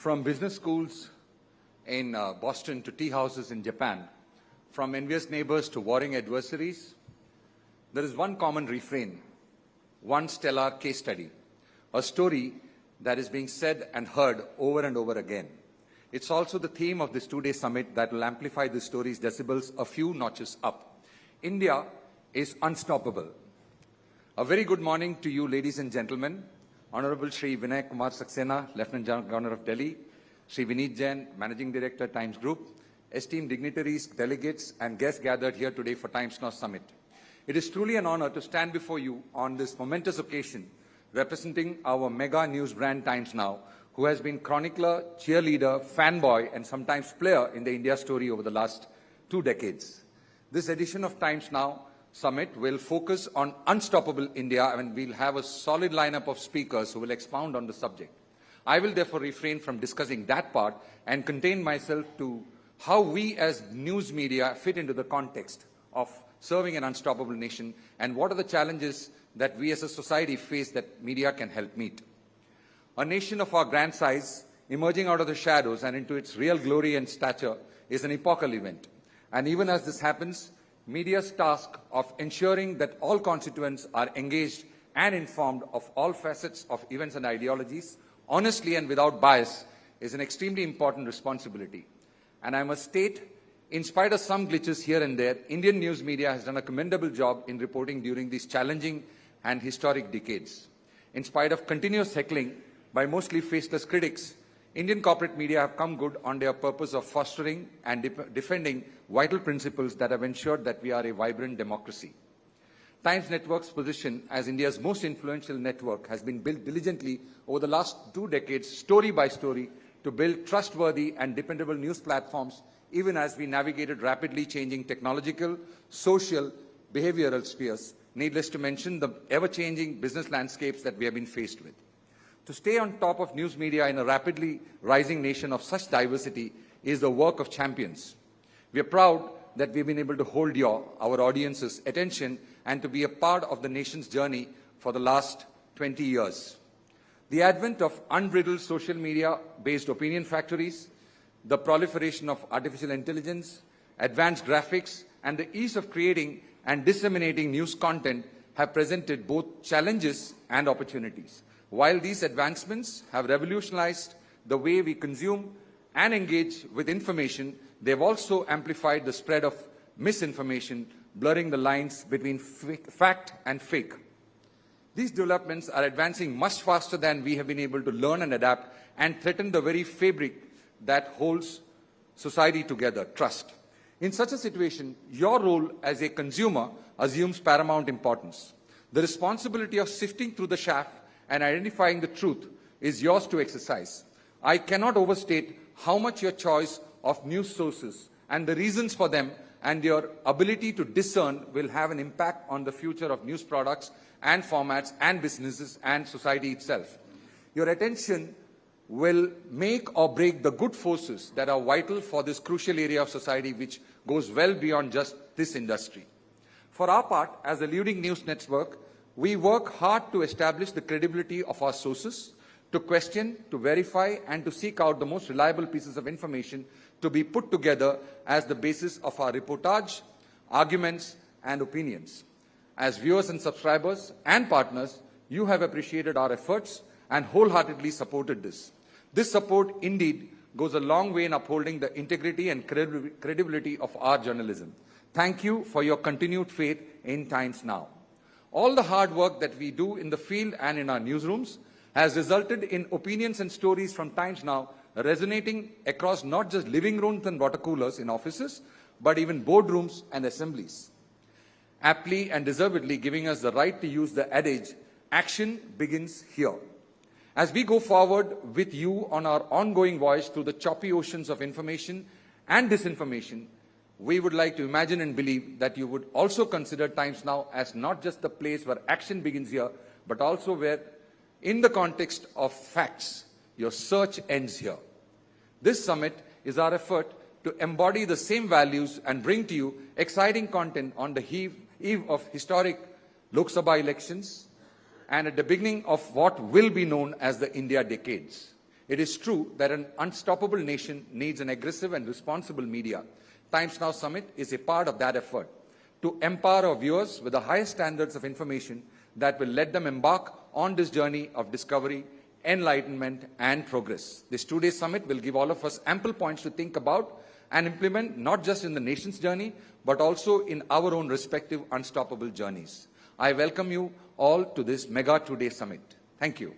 From business schools in Boston to tea houses in Japan, from envious neighbors to warring adversaries, there is one common refrain, one stellar case study, a story that is being said and heard over and over again. It's also the theme of this two-day summit that will amplify the story's decibels a few notches up. India is unstoppable. A very good morning to you, ladies and gentlemen. Honorable Shri Vinay Kumar Saxena, Lieutenant Governor of Delhi, Shri Vineet Jain, Managing Director, Times Group, esteemed dignitaries, delegates, and guests gathered here today for Times Now Summit. It is truly an honor to stand before you on this momentous occasion, representing our mega news brand Times Now, who has been chronicler, cheerleader, fanboy, and sometimes player in the India story over the last 2 decades. This edition of Times Now Summit will focus on unstoppable India, and we'll have a solid lineup of speakers who will expound on the subject. I will therefore refrain from discussing that part and contain myself to how we as news media fit into the context of serving an unstoppable nation and what are the challenges that we as a society face that media can help meet. A nation of our grand size, emerging out of the shadows and into its real glory and stature, is an epochal event. And even as this happens, media's task of ensuring that all constituents are engaged and informed of all facets of events and ideologies, honestly and without bias, is an extremely important responsibility. And I must state, in spite of some glitches here and there, Indian news media has done a commendable job in reporting during these challenging and historic decades. In spite of continuous heckling by mostly faceless critics, Indian corporate media have come good on their purpose of fostering and defending vital principles that have ensured that we are a vibrant democracy. Times Network's position as India's most influential network has been built diligently over the last 2 decades, story by story, to build trustworthy and dependable news platforms, even as we navigated rapidly changing technological, social, behavioral spheres, needless to mention the ever-changing business landscapes that we have been faced with. To stay on top of news media in a rapidly rising nation of such diversity is the work of champions. We are proud that we've been able to hold our audience's attention and to be a part of the nation's journey for the last 20 years. The advent of unbridled social media-based opinion factories, the proliferation of artificial intelligence, advanced graphics, and the ease of creating and disseminating news content have presented both challenges and opportunities. While these advancements have revolutionized the way we consume and engage with information, they have also amplified the spread of misinformation, blurring the lines between fact and fake. These developments are advancing much faster than we have been able to learn and adapt, and threaten the very fabric that holds society together, trust. In such a situation, your role as a consumer assumes paramount importance. The responsibility of sifting through the chaff and identifying the truth is yours to exercise. I cannot overstate how much your choice of news sources and the reasons for them and your ability to discern will have an impact on the future of news products and formats and businesses and society itself. Your attention will make or break the good forces that are vital for this crucial area of society, which goes well beyond just this industry. For our part, as a leading news network, we work hard to establish the credibility of our sources, to question, to verify, and to seek out the most reliable pieces of information to be put together as the basis of our reportage, arguments, and opinions. As viewers and subscribers and partners, you have appreciated our efforts and wholeheartedly supported this. This support indeed goes a long way in upholding the integrity and credibility of our journalism. Thank you for your continued faith in Times Now. All the hard work that we do in the field and in our newsrooms has resulted in opinions and stories from Times Now resonating across not just living rooms and water coolers in offices, but even boardrooms and assemblies, aptly and deservedly giving us the right to use the adage, action begins here. As we go forward with you on our ongoing voyage through the choppy oceans of information and disinformation, we would like to imagine and believe that you would also consider Times Now as not just the place where action begins here, but also where, in the context of facts, your search ends here. This summit is our effort to embody the same values and bring to you exciting content on the eve of historic Lok Sabha elections and at the beginning of what will be known as the India decades. It is true that an unstoppable nation needs an aggressive and responsible media. Times Now Summit is a part of that effort to empower our viewers with the highest standards of information that will let them embark on this journey of discovery, enlightenment, and progress. This two-day summit will give all of us ample points to think about and implement, not just in the nation's journey, but also in our own respective unstoppable journeys. I welcome you all to this mega two-day summit. Thank you.